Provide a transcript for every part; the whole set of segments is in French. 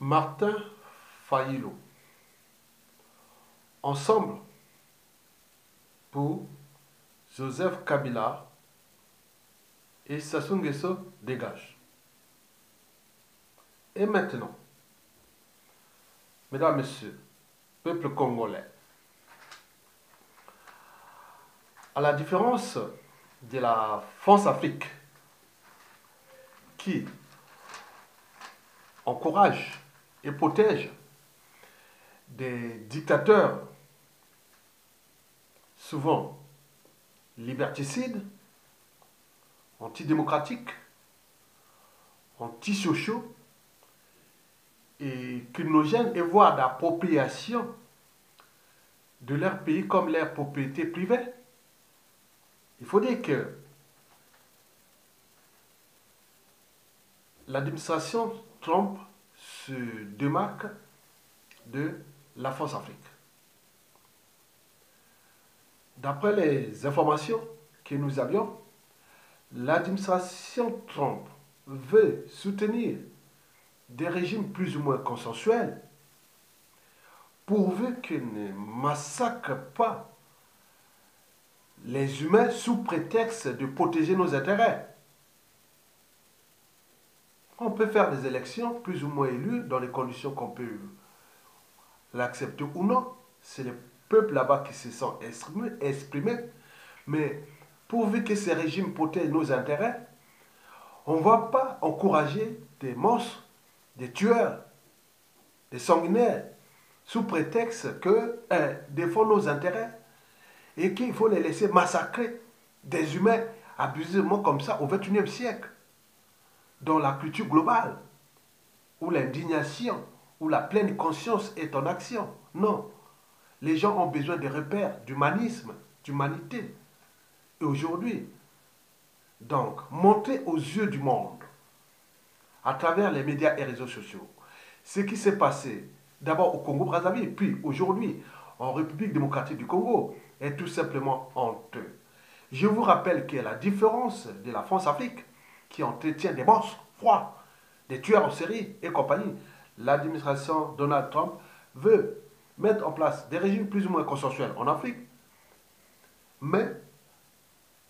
Martin Fayulu, Ensemble pour Joseph Kabila et Sassou Nguesso dégage. Et maintenant, mesdames, messieurs, peuple congolais, à la différence de la France-Afrique qui encourage et protège des dictateurs souvent liberticides, antidémocratiques, antisociaux et criminogènes et voire d'appropriation de leur pays comme leur propriété privée. Il faut dire que l'administration Trump se démarque de la France-Afrique. D'après les informations que nous avions, l'administration Trump veut soutenir des régimes plus ou moins consensuels pourvu qu'ils ne massacrent pas les humains sous prétexte de protéger nos intérêts. On peut faire des élections plus ou moins élues dans les conditions qu'on peut l'accepter ou non. C'est le peuple là-bas qui se sent exprimé. Mais pourvu que ces régimes protègent nos intérêts, on ne va pas encourager des monstres, des tueurs, des sanguinaires, sous prétexte que défendent nos intérêts et qu'il faut les laisser massacrer des humains abusivement comme ça au XXIe siècle. Dans la culture globale, où l'indignation, où la pleine conscience est en action. Non. Les gens ont besoin de repères, d'humanisme, d'humanité. Et aujourd'hui, donc, montrer aux yeux du monde, à travers les médias et réseaux sociaux, ce qui s'est passé d'abord au Congo-Brazzaville, puis aujourd'hui en République démocratique du Congo, est tout simplement honteux. Je vous rappelle que la différence de la France-Afrique, qui entretient des monstres froids, des tueurs en série et compagnie, l'administration Donald Trump veut mettre en place des régimes plus ou moins consensuels en Afrique, mais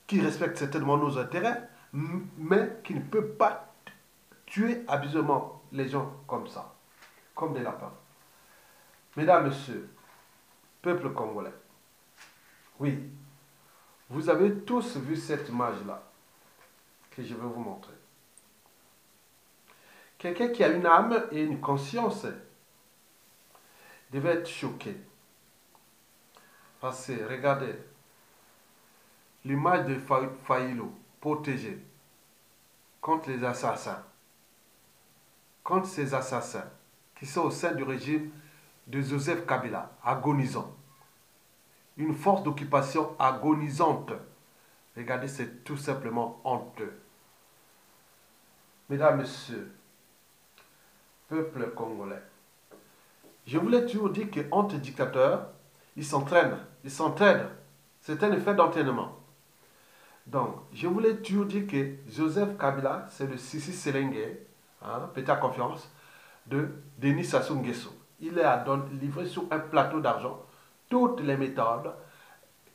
qui respectent certainement nos intérêts, mais qui ne peut pas tuer abusivement les gens comme ça, comme des lapins. Mesdames, Messieurs, peuple congolais, oui, vous avez tous vu cette image-là que je vais vous montrer. Quelqu'un qui a une âme et une conscience devait être choqué. Parce que, regardez, l'image de Fayulu, protégé contre les assassins, contre ces assassins qui sont au sein du régime de Joseph Kabila, agonisant. Une force d'occupation agonisante. Regardez, c'est tout simplement honteux. Mesdames, Messieurs, peuple congolais, je voulais toujours dire qu'entre dictateurs, ils s'entraînent. C'est un effet d'entraînement. Donc, je voulais toujours dire que Joseph Kabila, c'est le Sissi Selengue, petit à confiance, de Denis Sassou Nguesso. Il a livré sur un plateau d'argent toutes les méthodes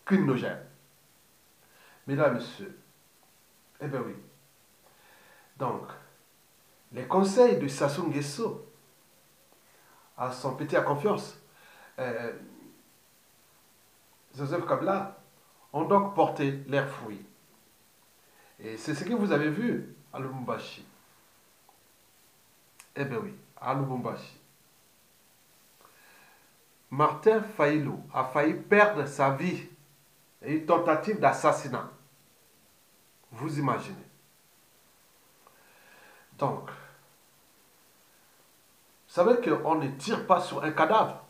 criminogènes. Mesdames, Messieurs, eh bien oui. Donc, les conseils de Sassou Nguesso à son petit à confiance, Joseph Kabila, ont donc porté leurs fruits. Et c'est ce que vous avez vu à Lubumbashi. Eh bien oui, à Lubumbashi. Martin Fayulu a failli perdre sa vie et une tentative d'assassinat. Vous imaginez. Donc, vous savez qu'on ne tire pas sur un cadavre.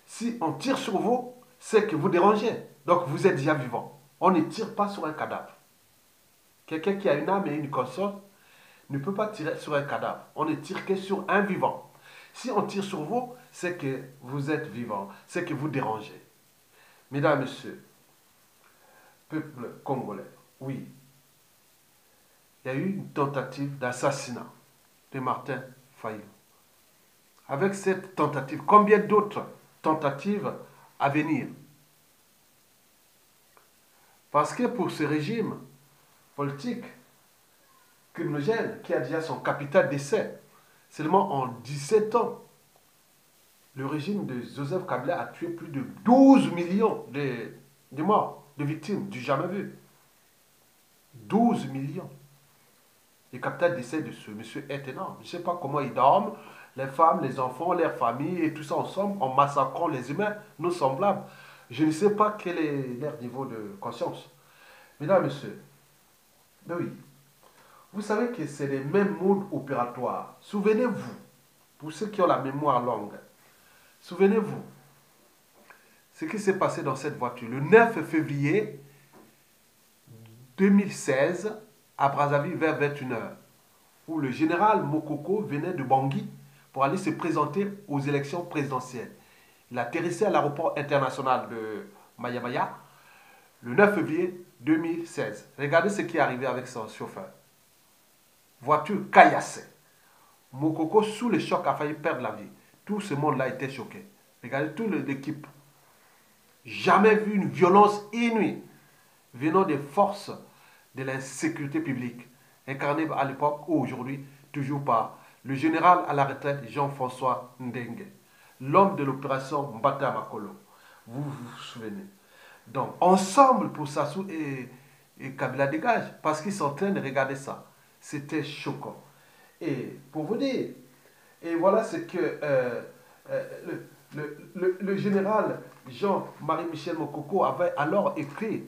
Si on tire sur vous, c'est que vous dérangez. Donc vous êtes déjà vivant. On ne tire pas sur un cadavre. Quelqu'un qui a une âme et une conscience ne peut pas tirer sur un cadavre. On ne tire que sur un vivant. Si on tire sur vous, c'est que vous êtes vivant. C'est que vous dérangez. Mesdames, Messieurs, peuple congolais, oui, il y a eu une tentative d'assassinat de Martin Fayulu. avec cette tentative, combien d'autres tentatives à venir? Parce que pour ce régime politique criminogène qui a déjà son capital d'essai, seulement en 17 ans, le régime de Joseph Kabila a tué plus de 12 millions de morts, de victimes, du jamais vu. 12 millions. Le capital d'essai de ce monsieur est énorme. Je ne sais pas comment ils dorment, les femmes, les enfants, leurs familles et tout ça ensemble, en massacrant les humains, nos semblables. Je ne sais pas quel est leur niveau de conscience. Mesdames, messieurs, ben oui, vous savez que c'est les mêmes modes opératoires. Souvenez-vous, pour ceux qui ont la mémoire longue, souvenez-vous, ce qui s'est passé dans cette voiture le 9 février 2016 à Brazzaville vers 21 h, où le général Mokoko venait de Bangui pour aller se présenter aux élections présidentielles. Il atterrissait à l'aéroport international de Mayamaya le 9 février 2016. Regardez ce qui est arrivé avec son chauffeur. Voiture caillassée. Mokoko, sous le choc, a failli perdre la vie. Tout ce monde-là était choqué. Regardez toute l'équipe. Jamais vu une violence inouïe venant des forces de la sécurité publique, incarnées à l'époque ou aujourd'hui toujours par le général à la retraite Jean-François Ndenge, l'homme de l'opération Mbata Makolo. Vous vous souvenez? Donc, ensemble pour Sassou et Kabila dégage, parce qu'ils sont en train de regarder ça. C'était choquant. Et pour vous dire, et voilà ce que le général Jean-Marie Michel Mokoko avait alors écrit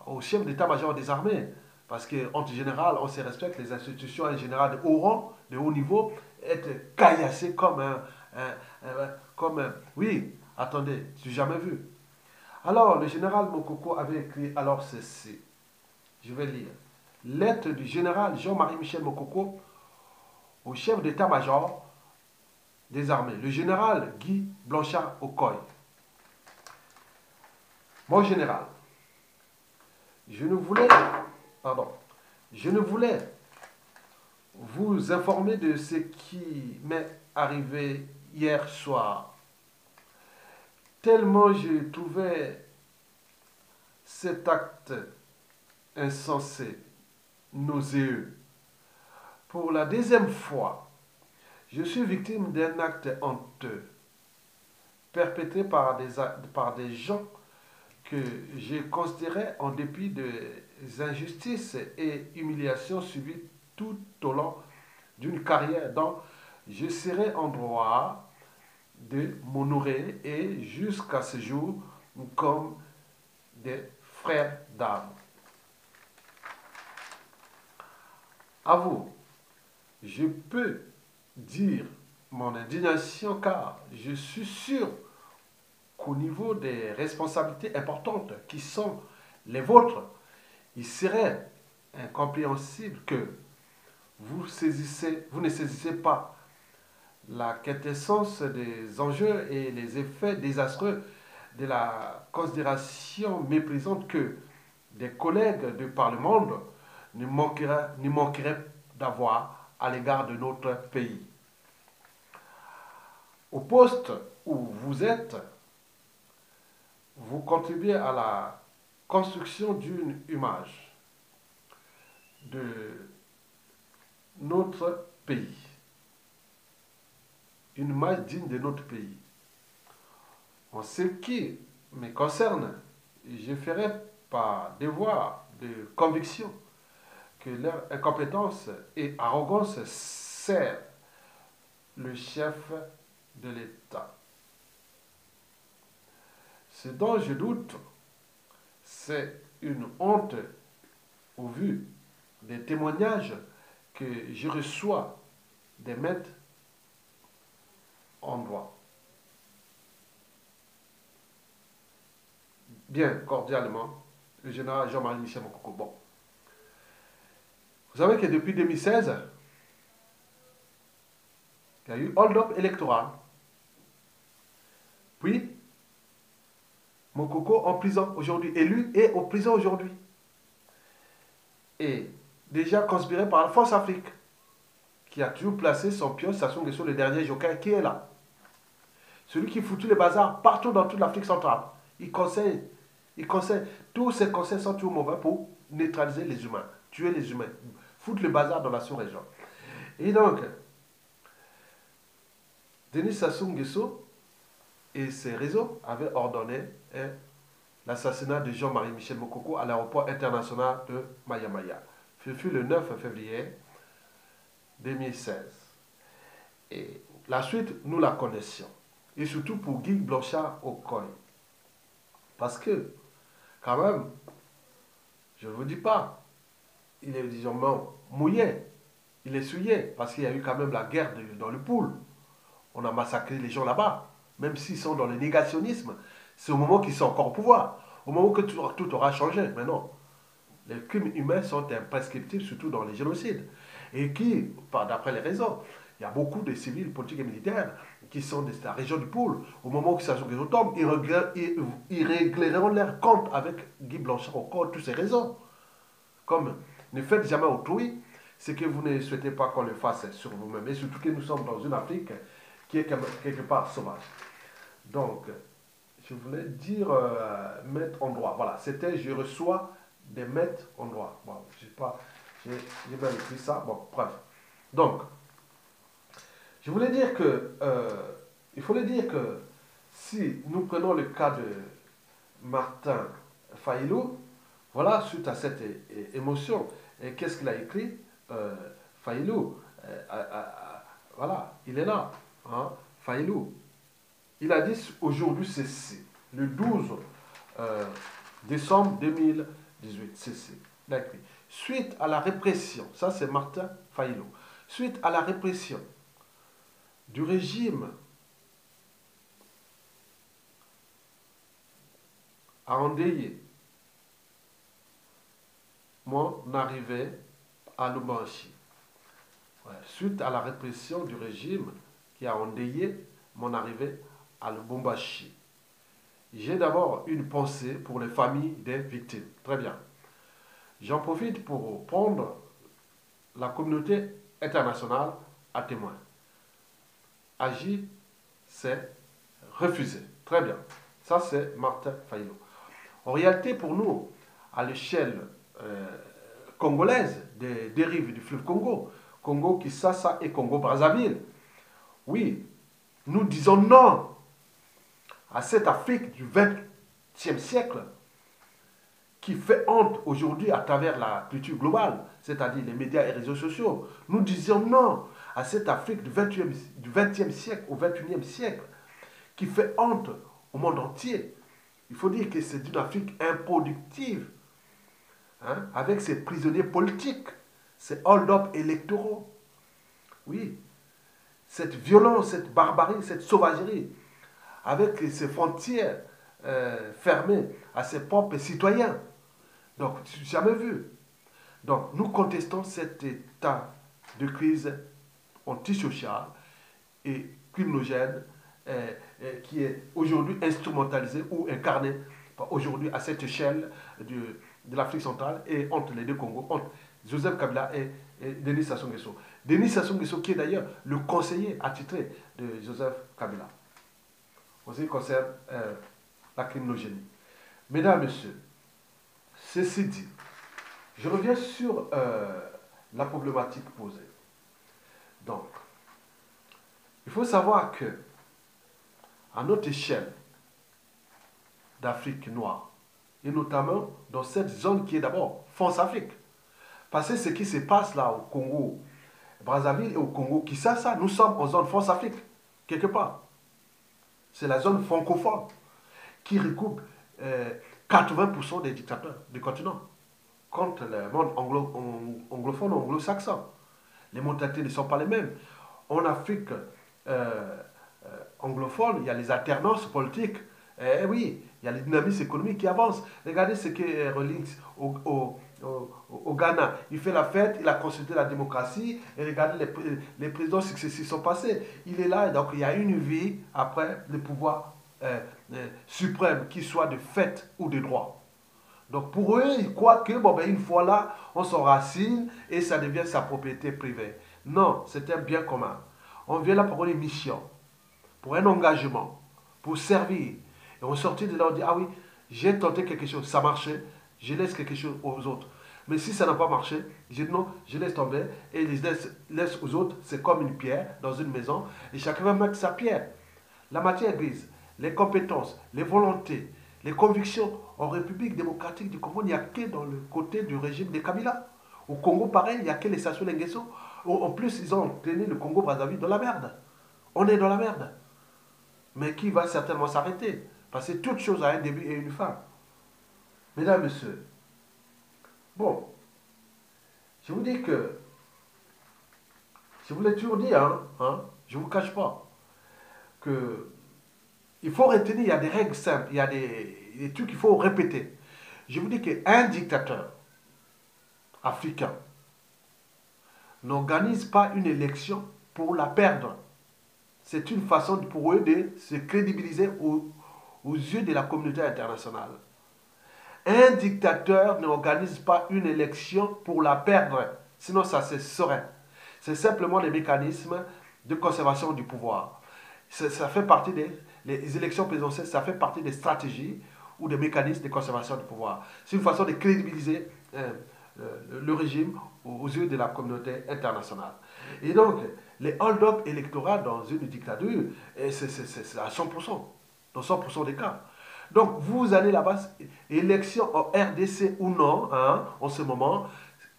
au chef d'état-major des armées. Parce qu'entre général, on se respecte, les institutions en général de haut rang, de haut niveau, être caillassées comme oui, attendez, je n'ai jamais vu. Alors, le général Mokoko avait écrit alors ceci. Je vais lire. Lettre du général Jean-Marie Michel Mokoko au chef d'état-major des armées, le général Guy Blanchard Okoye. Mon général, je ne voulais vous informer de ce qui m'est arrivé hier soir. Tellement je trouvais cet acte insensé, nauséeux. Pour la deuxième fois, je suis victime d'un acte honteux, perpétré par des gens que je considérais en dépit des injustices et humiliations subies tout au long d'une carrière dont je serais en droit de m'honorer et jusqu'à ce jour comme des frères d'âme. À vous, je peux dire mon indignation car je suis sûr qu'au niveau des responsabilités importantes qui sont les vôtres, il serait incompréhensible que vous ne saisissez pas la quintessence des enjeux et les effets désastreux de la considération méprisante que des collègues de par le monde ne manqueraient d'avoir à l'égard de notre pays. Au poste où vous êtes, vous contribuez à la construction d'une image de notre pays. Une image digne de notre pays. En ce qui me concerne, je ferai par devoir de conviction que leur incompétence et arrogance sert le chef de l'État. Ce dont je doute, c'est une honte au vu des témoignages que je reçois des maîtres en droit. Bien cordialement, le général Jean-Marie Michel Mokoko. Bon. Vous savez que depuis 2016, il y a eu hold-up électoral. Puis, Mokoko en prison aujourd'hui, élu et en prison aujourd'hui. Et déjà conspiré par la Force Afrique, qui a toujours placé son pion Sassou Nguesso, le dernier joker qui est là. celui qui foutu les bazars partout dans toute l'Afrique centrale. Il conseille. Tous ces conseils sont toujours mauvais pour neutraliser les humains, tuer les humains, foutre le bazar dans la sous-région. Et donc, Denis Sassou Nguesso et ses réseaux avaient ordonné l'assassinat de Jean-Marie Michel Mokoko à l'aéroport international de Maya-Maya. Ce fut le 9 février 2016. Et la suite, nous la connaissions. Et surtout pour Guy Blanchard Okoye. Parce que, quand même, je ne vous dis pas, il est, disons, mouillé, il est souillé, parce qu'il y a eu quand même la guerre dans le pool. On a massacré les gens là-bas, même s'ils sont dans le négationnisme. C'est au moment qu'ils sont encore au pouvoir, au moment que tout aura changé. Mais non, les crimes humains sont imprescriptibles, surtout dans les génocides. Et qui, d'après les raisons, il y a beaucoup de civils, politiques et militaires qui sont de la région du pôle. Au moment où Sassou Nguesso tombe, ils régleront leur compte avec Guy Blanchard encore toutes ces raisons. Comme ne faites jamais autrui ce que vous ne souhaitez pas qu'on le fasse sur vous-même. Et surtout que nous sommes dans une Afrique qui est quelque part sauvage. Donc, je voulais dire mettre en droit. Voilà, c'était je reçois des mettre en droit. Bon, je sais pas, j'ai bien écrit ça. Bon, bref. Donc, je voulais dire que, il fallait dire que si nous prenons le cas de Martin Fayulu, voilà, suite à cette émotion, et qu'est-ce qu'il a écrit Fayulu, voilà, il est là, hein, Fayulu. Il a dit aujourd'hui ceci, le 12 décembre 2018, ceci. Il a écrit, suite à la répression, ça c'est Martin Fayulu, suite à la répression du régime a endeuillé mon arrivée à Lubumbashi. Ouais, suite à la répression du régime qui a endeuillé mon arrivée à Lubumbashi. J'ai d'abord une pensée pour les familles des victimes. Très bien. J'en profite pour prendre la communauté internationale à témoin. Agir, c'est refuser. Très bien. Ça, c'est Martin Fayulu. En réalité, pour nous, à l'échelle congolaise, des dérives du fleuve Congo, Congo-Kinshasa et Congo-Brazzaville, oui, nous disons non à cette Afrique du XXe siècle qui fait honte aujourd'hui à travers la culture globale, c'est-à-dire les médias et les réseaux sociaux. Nous disons non à cette Afrique du XXe siècle au XXIe siècle qui fait honte au monde entier. Il faut dire que c'est une Afrique improductive, hein, avec ses prisonniers politiques, ses hold-up électoraux. Oui, cette violence, cette barbarie, cette sauvagerie, avec ses frontières fermées à ses propres citoyens. Donc, jamais vu. Donc, nous contestons cet état de crise antisociale et criminogène qui est aujourd'hui instrumentalisé ou incarné aujourd'hui à cette échelle de l'Afrique centrale et entre les deux Congos, entre Joseph Kabila et Denis Sassou Nguesso. Denis Sassou Nguesso qui est d'ailleurs le conseiller attitré de Joseph Kabila. En ce qui concerne la criminogénie. Mesdames, Messieurs, ceci dit, je reviens sur la problématique posée. Donc, il faut savoir que, à notre échelle d'Afrique noire, et notamment dans cette zone qui est d'abord France-Afrique, parce que ce qui se passe là au Congo, Brazzaville et au Congo Kinshasa, nous sommes en zone France-Afrique, quelque part. C'est la zone francophone qui recoupe 80% des dictateurs du continent contre le monde anglophone, anglo-saxon. Les mentalités ne sont pas les mêmes. En Afrique anglophone, il y a les alternances politiques. Eh oui, il y a les dynamismes économiques qui avancent. Regardez ce que Rawlings au Ghana. Il fait la fête, il a consulté la démocratie, et regardez les présidents successifs sont passés. Il est là, donc il y a une vie après le pouvoir suprême, qu'il soit de fait ou de droit. Donc pour eux, ils croient que bon, ben, une fois là, on s'enracine et ça devient sa propriété privée. Non, c'est un bien commun. On vient là pour une mission. pour un engagement, pour servir. Et on sortit de là, on dit, ah oui, j'ai tenté quelque chose, ça marchait, je laisse quelque chose aux autres. Mais si ça n'a pas marché, je dis non, je laisse tomber et je laisse aux autres. C'est comme une pierre dans une maison et chacun va mettre sa pierre. La matière grise, les compétences, les volontés, les convictions en République démocratique du Congo, il n'y a que dans le côté du régime de Kabila. Au Congo, pareil, il n'y a que les Sassou Nguesso. En plus, ils ont tenu le Congo-Brazzaville dans la merde. On est dans la merde. Mais qui va certainement s'arrêter? Parce que toute chose a un début et une fin. Mesdames, Messieurs, bon, je vous dis que, je vous l'ai toujours dit, je ne vous cache pas, que il faut retenir, il y a des règles simples, il y a des trucs qu'il faut répéter. Je vous dis qu'un dictateur africain n'organise pas une élection pour la perdre. C'est une façon pour eux de se crédibiliser aux yeux de la communauté internationale. Un dictateur n'organise pas une élection pour la perdre, sinon ça se saurait. C'est simplement les mécanismes de conservation du pouvoir. Ça fait partie les élections présidentielles, ça fait partie des stratégies ou des mécanismes de conservation du pouvoir. C'est une façon de crédibiliser le régime aux yeux de la communauté internationale. Et donc, les hold-up électoraux dans une dictature, c'est à 100%, dans 100% des cas. Donc, vous allez là-bas, élection en RDC ou non, en ce moment,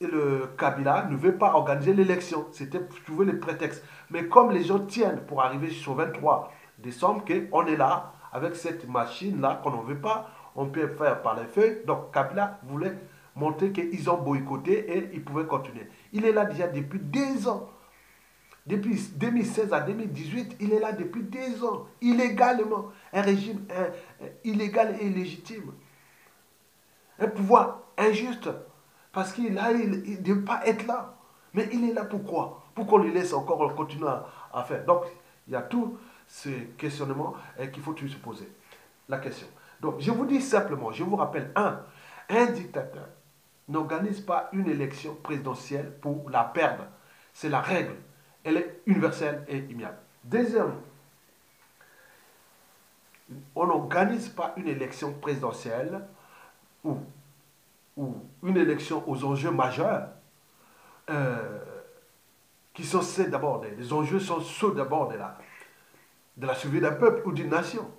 le Kabila ne veut pas organiser l'élection. C'était pour trouver les prétextes. Mais comme les gens tiennent pour arriver sur 23 décembre, qu'on est là, avec cette machine-là, qu'on ne veut pas, on peut faire par les feuilles. Donc, Kabila voulait montrer qu'ils ont boycotté et ils pouvaient continuer. Il est là déjà depuis 2 ans. Depuis 2016 à 2018, il est là depuis 2 ans, illégalement. Un régime illégal et illégitime. Un pouvoir injuste. Parce qu'il ne devait pas être là. Mais il est là pourquoi? Pourquoi on lui laisse encore continuer à faire? Donc, il y a tout ce questionnement qu'il faut se poser. La question. Donc, je vous dis simplement, je vous rappelle, un dictateur n'organise pas une élection présidentielle pour la perdre. C'est la règle. Elle est universelle et immuable. Deuxièmement, on n'organise pas une élection présidentielle ou une élection aux enjeux majeurs qui sont ceux d'abord, les enjeux sont ceux d'abord de la survie d'un peuple ou d'une nation,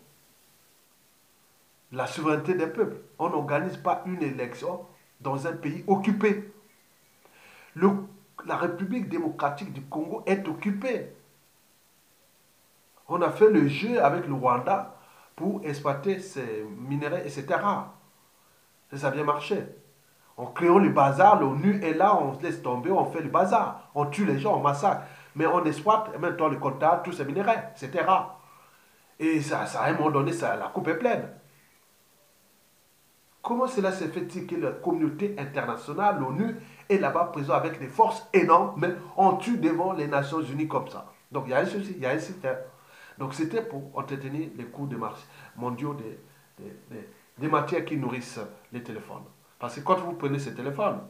la souveraineté d'un peuple. On n'organise pas une élection dans un pays occupé. La République démocratique du Congo est occupée. On a fait le jeu avec le Rwanda pour exploiter ses minéraux et ses terres. Et ça a bien marché. En créant le bazar, l'ONU est là, on se laisse tomber, on fait le bazar. On tue les gens, on massacre. Mais on exploite, et maintenant le comptable, tous ces minéraux, ces terres. Et ça, à un moment donné, la coupe est pleine. Comment cela se fait-il que la communauté internationale, l'ONU, est là-bas présent avec des forces énormes, mais on tue devant les Nations Unies comme ça? Donc il y a un souci, il y a un système. Donc c'était pour entretenir les coûts de marché mondiaux des matières qui nourrissent les téléphones. Parce que quand vous prenez ces téléphones,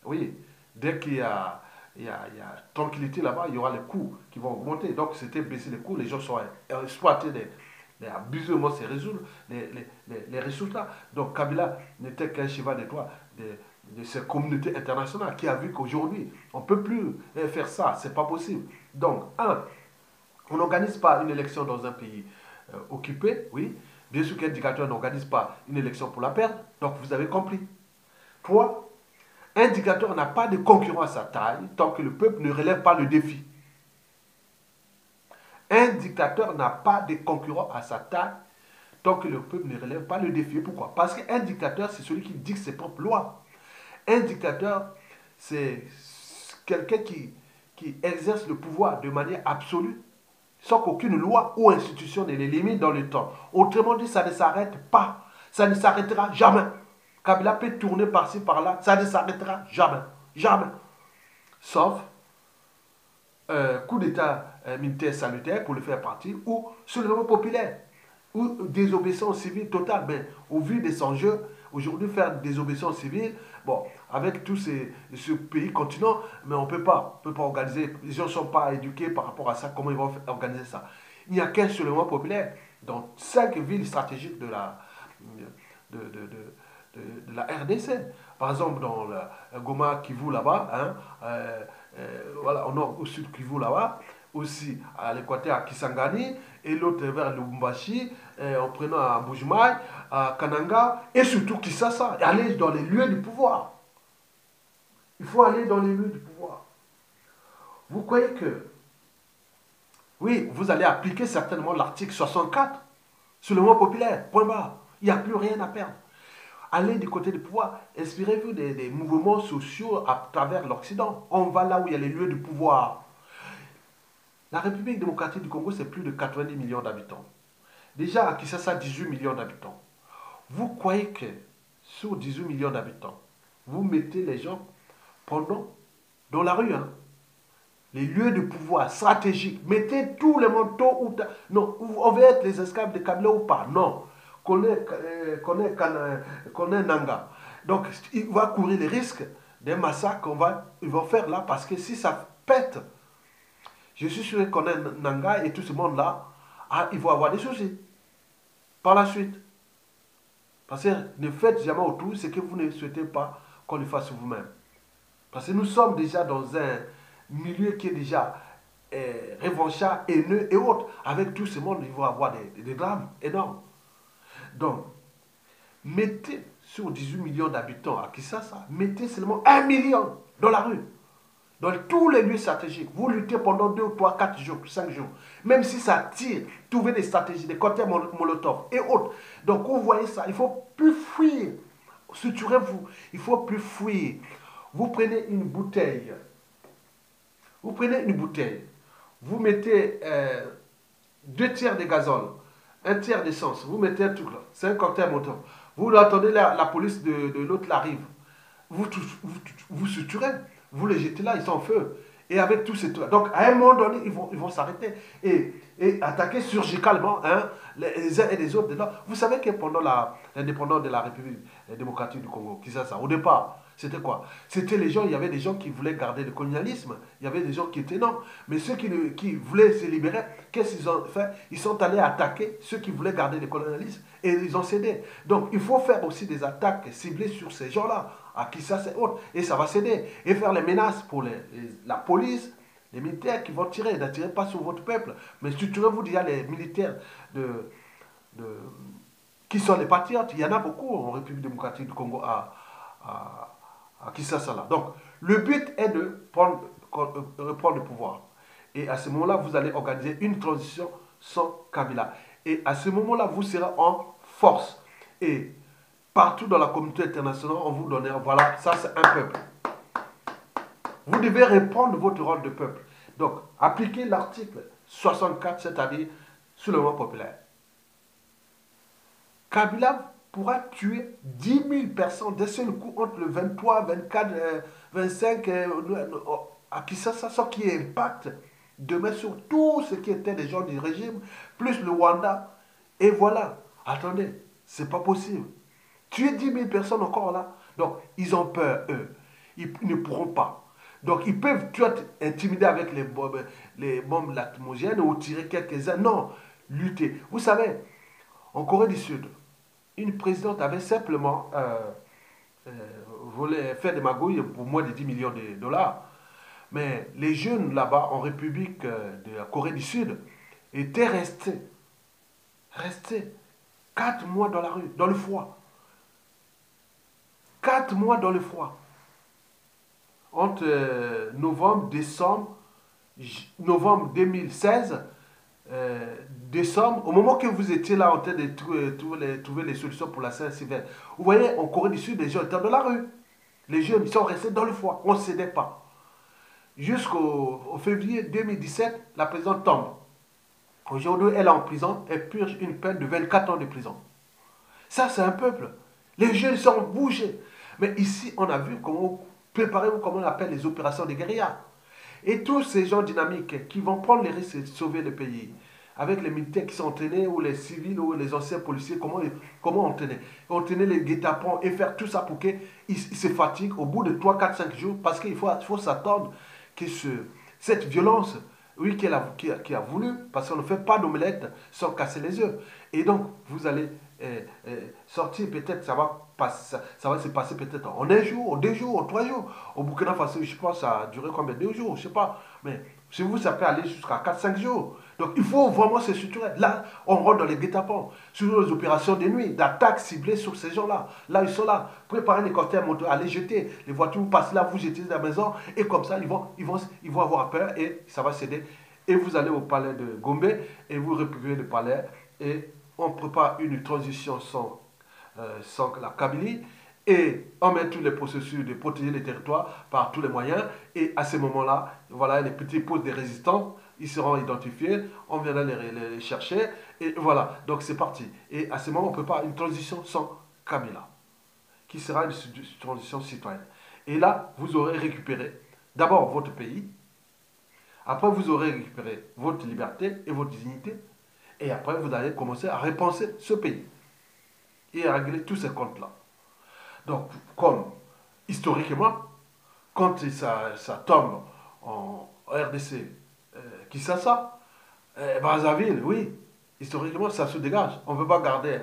oui, dès qu'il y a tranquillité là-bas, il y aura les coûts qui vont augmenter. Donc c'était baisser les coûts, les gens sont exploités abusément ces ressources, les ressources-là. Donc Kabila n'était qu'un cheval de Troie de ces communautés internationales qui a vu qu'aujourd'hui, on ne peut plus faire ça, c'est pas possible. Donc, on n'organise pas une élection dans un pays occupé, oui. Bien sûr qu'un dictateur n'organise pas une élection pour la perdre, donc vous avez compris. Pourquoi? Un dictateur n'a pas de concurrent à sa taille tant que le peuple ne relève pas le défi. Un dictateur n'a pas de concurrent à sa taille tant que le peuple ne relève pas le défi. Pourquoi? Parce qu'un dictateur, c'est celui qui dicte ses propres lois. Un dictateur, c'est quelqu'un qui exerce le pouvoir de manière absolue, sans qu'aucune loi ou institution ne les limite dans le temps. Autrement dit, ça ne s'arrête pas. Ça ne s'arrêtera jamais. Kabila peut tourner par-ci, par-là, ça ne s'arrêtera jamais. Jamais. Sauf coup d'État militaire salutaire pour le faire partir, ou soulèvement populaire, ou désobéissance civile totale. Mais au vu des enjeux, aujourd'hui faire désobéissance civile, bon, avec tout ce pays continent, mais on ne peut pas organiser, les gens ne sont pas éduqués par rapport à ça, comment ils vont organiser ça. Il n'y a qu'un seul mouvement populaire dans 5 villes stratégiques de la RDC. Par exemple, dans le Goma Kivu là-bas, hein, voilà, au nord, au sud Kivu là-bas, aussi à l'équateur à Kisangani, et l'autre vers Lubumbashi, en prenant à Bujumaï, à Kananga, et surtout Kisasa, et aller dans les lieux du pouvoir. Il faut aller dans les lieux du pouvoir. Vous croyez que, oui, vous allez appliquer certainement l'article 64 sur le mouvement populaire, point barre. Il n'y a plus rien à perdre. Allez du côté du pouvoir, inspirez-vous des mouvements sociaux à travers l'Occident. On va là où il y a les lieux du pouvoir. La République démocratique du Congo, c'est plus de 90 millions d'habitants. Déjà, à Kinshasa, 18 millions d'habitants. Vous croyez que sur 18 millions d'habitants, vous mettez les gens pendant dans la rue, hein, les lieux de pouvoir stratégiques, mettez tous les manteaux ou non, on veut être les esclaves de Kabila ou pas, non. Connaît Nanga. Donc, il va courir les risques des massacres ils vont faire là, parce que si ça pète, je suis sûr qu'on est Nanga et tout ce monde-là, ils vont avoir des soucis par la suite. Parce que ne faites jamais autour ce que vous ne souhaitez pas qu'on le fasse vous-même. Parce que nous sommes déjà dans un milieu qui est déjà revanchard, haineux et autres. Avec tout ce monde, il va y avoir des drames énormes. Donc, mettez sur 18 millions d'habitants à Kinshasa, mettez seulement 1 million dans la rue. Dans tous les lieux stratégiques, vous luttez pendant 2, 3, 4 jours, 5 jours. Même si ça tire, trouvez des stratégies, des cocktails Molotov et autres. Donc, vous voyez ça, il ne faut plus fuir. Suturez-vous, il ne faut plus fuir. Vous prenez une bouteille. Vous mettez 2 tiers de gazole, 1 tiers d'essence. Vous mettez un truc là, c'est un cocktail Molotov. Vous attendez, la police de l'autre arrive. Vous suturez. Vous les jetez là, ils sont en feu. Et avec tous ces trucs. Donc, à un moment donné, ils vont s'arrêter et attaquer surgicalement, hein, les uns et les autres. Vous savez que pendant l'indépendance de la République démocratique du Congo, au départ, c'était quoi? C'était les gens, il y avait des gens qui voulaient garder le colonialisme. Il y avait des gens qui étaient non. Mais ceux qui voulaient se libérer, qu'est-ce qu'ils ont fait? Ils sont allés attaquer ceux qui voulaient garder le colonialisme et ils ont cédé. Donc, il faut faire aussi des attaques ciblées sur ces gens-là. À qui ça c'est autre, et ça va céder, et faire les menaces pour la police, les militaires qui vont tirer, n'attirez pas sur votre peuple, mais structurez-vous déjà les militaires qui sont les patriotes, il y en a beaucoup en République démocratique du Congo à Kinshasa là. Donc le but est de reprendre le pouvoir, et à ce moment-là vous allez organiser une transition sans Kabila, et à ce moment-là vous serez en force, et partout dans la communauté internationale, on vous donne, voilà, ça c'est un peuple. Vous devez répondre votre rôle de peuple. Donc, appliquez l'article 64, c'est-à-dire sur le mouvement populaire. Kabila pourra tuer 10 000 personnes d'un seul coup entre le 23, 24, 25, à Kinshasa, ce qui impacte demain sur tout ce qui était des gens du régime, plus le Rwanda. Et voilà, attendez, c'est pas possible. Tuer 10 000 personnes encore là. Donc, ils ont peur, eux. Ils ne pourront pas. Donc, ils peuvent intimider avec les bombes lacrymogènes ou tirer quelques-uns. Non, lutter. Vous savez, en Corée du Sud, une présidente avait simplement voulu faire des magouilles pour moins de 10 millions de dollars. Mais les jeunes là-bas, en République de la Corée du Sud, étaient restés 4 mois dans la rue, dans le froid. 4 mois dans le froid. Entre novembre 2016, décembre, au moment que vous étiez là en train de trouver les solutions pour la Saint-Sylvestre, vous voyez, en Corée du Sud, les gens étaient dans la rue. Les jeunes sont restés dans le froid. On ne cédait pas. Jusqu'au février 2017, la présidente tombe. Aujourd'hui, elle est en prison. Elle purge une peine de 24 ans de prison. Ça, c'est un peuple. Les jeunes sont bougés. Mais ici, on a vu comment préparez-vous, comment on appelle les opérations de guérilla. Et tous ces gens dynamiques qui vont prendre les risques de sauver le pays, avec les militaires qui sont entraînés, ou les civils, ou les anciens policiers, comment entraîner les guet-apens et faire tout ça pour qu'ils se fatiguent au bout de 3, 4, 5 jours, parce qu'il faut s'attendre que cette violence Oui, qui a voulu, parce qu'on ne fait pas d'omelette sans casser les œufs. Et donc, vous allez sortir, peut-être, ça va se passer peut-être en un jour, en 2 jours, en 3 jours. Au Burkina Faso, je pense, ça a duré combien? 2 jours, je sais pas. Mais chez vous, ça peut aller jusqu'à 4, 5 jours. Donc, il faut vraiment se structurer. Là, on rentre dans les guet-apens, sur les opérations de nuit, d'attaques ciblées sur ces gens-là. Là, ils sont là. Préparez les cortèges motos, allez jeter. Les voitures, vous passez là, vous jetez dans la maison. Et comme ça, ils vont avoir peur et ça va céder. Et vous allez au palais de Gombe et vous récupérez le palais. Et on prépare une transition sans la Kabylie. Et on met tous les processus de protéger les territoires par tous les moyens. Et à ce moment-là, voilà, les petits postes de résistants, ils seront identifiés. On viendra les chercher. Et voilà, donc c'est parti. Et à ce moment, on prépare une transition sans Kabila, qui sera une transition citoyenne. Et là, vous aurez récupéré d'abord votre pays. Après, vous aurez récupéré votre liberté et votre dignité. Et après, vous allez commencer à repenser ce pays et à régler tous ces comptes-là. Donc, comme historiquement, quand ça tombe en RDC, Kinshasa, Brazzaville, oui, historiquement, ça se dégage. On ne peut pas garder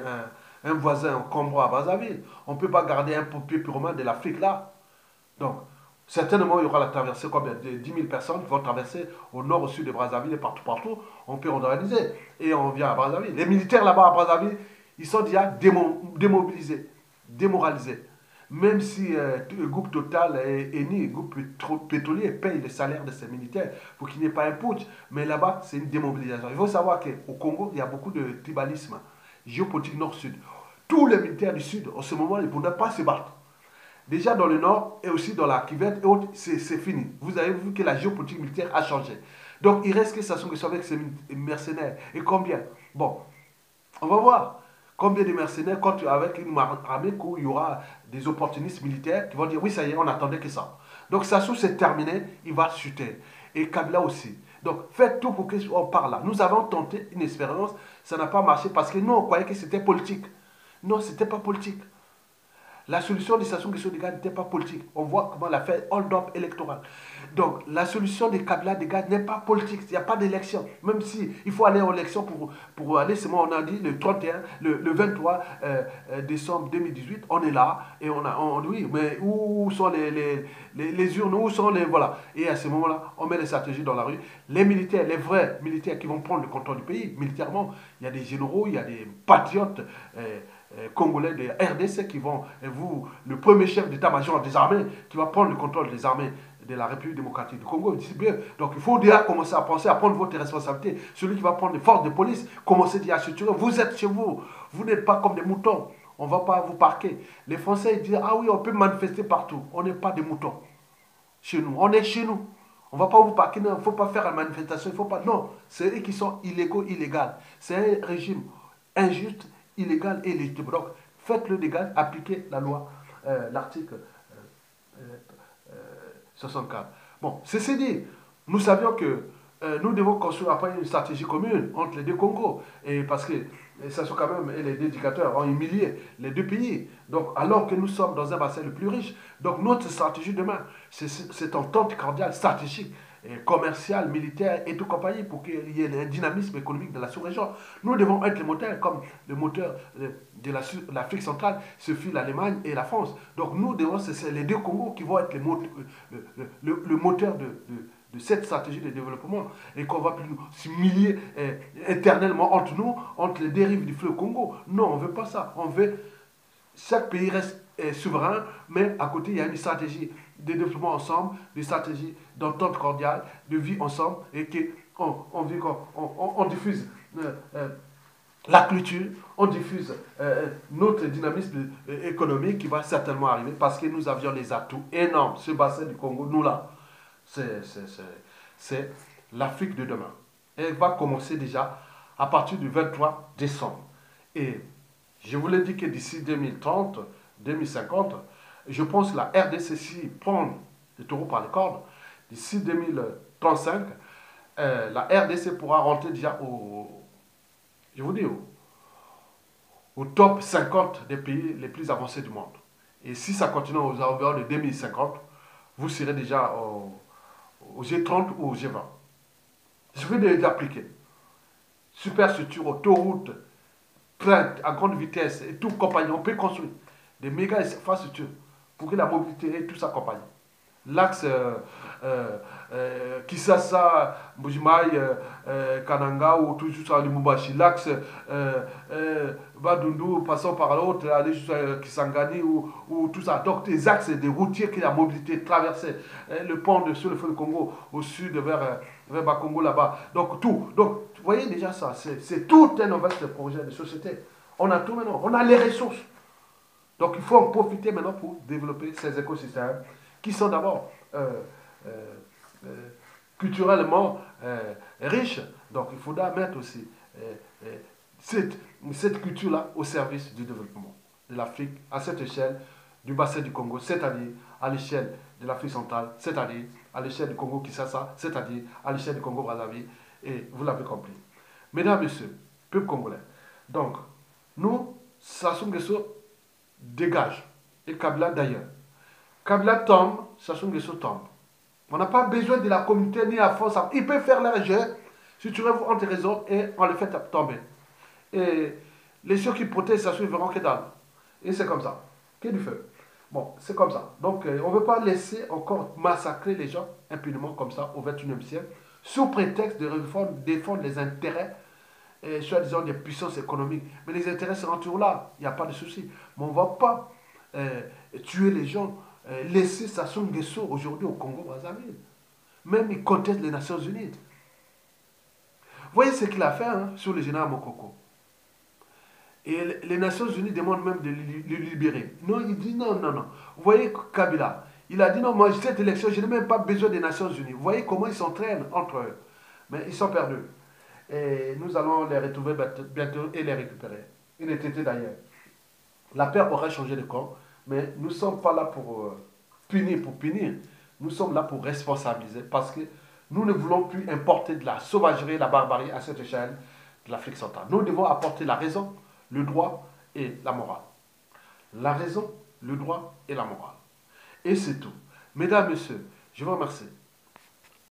un voisin en Combo à Brazzaville. On ne peut pas garder un pompier purement de l'Afrique là. Donc, certainement, il y aura la traversée, combien de 10 000 personnes qui vont traverser au nord, au sud de Brazzaville et partout, partout. On peut organiser. Et on vient à Brazzaville. Les militaires là-bas à Brazzaville, ils sont déjà démobilisés, démoralisés. Même si le groupe Total et Eni, le groupe pétrolier, paye le salaire de ces militaires pour qu'il n'y ait pas un putsch. Mais là-bas, c'est une démobilisation. Il faut savoir qu'au Congo, il y a beaucoup de tribalisme géopolitique nord-sud. Tous les militaires du sud, en ce moment, ils ne pourraient pas se battre. Déjà dans le nord et aussi dans la Kivette et autres, c'est fini. Vous avez vu que la géopolitique militaire a changé. Donc il reste que ça sont avec ces mercenaires. Et combien? Bon, on va voir. Combien de mercenaires quand avec une armée où il y aura des opportunistes militaires qui vont dire oui, ça y est, on attendait que ça. Donc Sassou c'est terminé, il va chuter. Et Kabila aussi. Donc faites tout pour qu'on parle là. Nous avons tenté une expérience, ça n'a pas marché parce que nous on croyait que c'était politique. Non, c'était pas politique. La solution de Sassou Nguesso des gars n'était pas politique. On voit comment elle a fait hold-up électoral. Donc, la solution de Kabila des gars n'est pas politique. Il n'y a pas d'élection. Même si il faut aller aux élections pour aller, c'est moi, on a dit le 31, le 23 décembre 2018, on est là et on dit oui, mais où sont les urnes, où sont les. Voilà. Et à ce moment-là, on met les stratégies dans la rue. Les militaires, les vrais militaires qui vont prendre le contrôle du pays, militairement, il y a des généraux, il y a des patriotes. Congolais de RDC qui vont, et vous, le premier chef d'état-major des armées, qui va prendre le contrôle des armées de la République démocratique du Congo, dit bien. Donc il faut déjà commencer à penser à prendre votre responsabilité. Celui qui va prendre les forces de police, commencez déjà à structurer. Vous êtes chez vous, vous n'êtes pas comme des moutons. On ne va pas vous parquer. Les Français ils disent ah oui, on peut manifester partout. On n'est pas des moutons chez nous. On est chez nous. On ne va pas vous parquer. Il ne faut pas faire la manifestation. Il faut pas. Non, c'est eux qui sont illégaux, illégaux. C'est un régime injuste, illégal et légitime. Donc, faites le légal, appliquez la loi, l'article 64. Bon, ceci dit, nous savions que nous devons construire après une stratégie commune entre les deux Congos. Et parce que ça sont quand même, et les éducateurs ont humilié les deux pays. Donc, alors que nous sommes dans un bassin le plus riche, donc notre stratégie demain, c'est cette entente cordiale stratégique commercial, militaire et tout compagnie pour qu'il y ait un dynamisme économique de la sous-région. Nous devons être le moteur, comme le moteur de l'Afrique centrale, ce fut l'Allemagne et la France. Donc nous devons, c'est les deux Congos qui vont être le moteur de cette stratégie de développement et qu'on va plus s'humilier éternellement entre nous, entre les dérives du fleuve Congo. Non, on ne veut pas ça. On veut chaque pays reste souverain, mais à côté, il y a une stratégie de développement ensemble, une stratégie d'entente cordiale, de vie ensemble, et qu'on diffuse la culture, on diffuse notre dynamisme économique qui va certainement arriver parce que nous avions les atouts énormes. Ce bassin du Congo, nous là, c'est l'Afrique de demain. Elle va commencer déjà à partir du 23 décembre. Et je vous l'ai dit que d'ici 2030, 2050, je pense que la RDC prend le taureau par les cornes. D'ici 2035, la RDC pourra rentrer déjà je vous dis, au top 50 des pays les plus avancés du monde. Et si ça continue aux environs de 2050, vous serez déjà au G30 ou au G20. Je vais les appliquer. Superstructure, autoroute, train à grande vitesse et tout compagnie. On peut construire des méga infrastructures pour que la mobilité et tout s'accompagne. L'axe Kisasa, Mbujimaï, Kananga ou tout jusqu'à Lumumbashi. L'axe Badundu, passant par l'autre, aller jusqu'à Kisangani ou tout ça. Donc des axes des routiers qui la mobilité traverser le pont sur le fleuve Congo au sud vers Bakongo là-bas. Donc tout. Donc vous voyez déjà ça, c'est tout un vaste projet de société. On a tout maintenant, on a les ressources. Donc il faut en profiter maintenant pour développer ces écosystèmes qui sont d'abord culturellement riches. Donc il faudra mettre aussi euh, cette culture-là au service du développement de l'Afrique à cette échelle du bassin du Congo, c'est-à-dire à l'échelle de l'Afrique centrale, c'est-à-dire à l'échelle du Congo-Kinshasa, c'est-à-dire à l'échelle du Congo-Brazzaville. Et vous l'avez compris. Mesdames, Messieurs, peuple congolais, donc nous, Sassou Nguesso dégage. Et Kabila d'ailleurs. Kabila tombe, Sassou Nguesso tombe. On n'a pas besoin de la communauté ni la force. Ils peuvent faire leur jeu, si tu rêves entre raison, et on les fait tomber. Et les ceux qui protègent Sassou, ils verront que dalle. Et c'est comme ça. Que du feu. Bon, c'est comme ça. Donc, on ne veut pas laisser encore massacrer les gens impunément comme ça au XXIe siècle, sous prétexte de défendre les intérêts soi-disant des puissances économiques. Mais les intérêts seront toujours là, il n'y a pas de souci. Mais on ne va pas tuer les gens, laisser Sassou Nguesso aujourd'hui au Congo-Brazzaville. Même il conteste les Nations Unies. Vous voyez ce qu'il a fait sur le général Mokoko. Et les Nations Unies demandent même de le libérer. Non, il dit non, non, non. Vous voyez Kabila, il a dit non, moi cette élection, je n'ai même pas besoin des Nations Unies. Vous voyez comment ils s'entraînent entre eux. Mais ils sont perdus. Et nous allons les retrouver bientôt et les récupérer. Il était d'ailleurs. La paix aurait changé de camp, mais nous ne sommes pas là pour punir, pour punir. Nous sommes là pour responsabiliser parce que nous ne voulons plus importer de la sauvagerie, la barbarie à cette échelle de l'Afrique centrale. Nous devons apporter la raison, le droit et la morale. La raison, le droit et la morale. Et c'est tout. Mesdames, Messieurs, je vous remercie.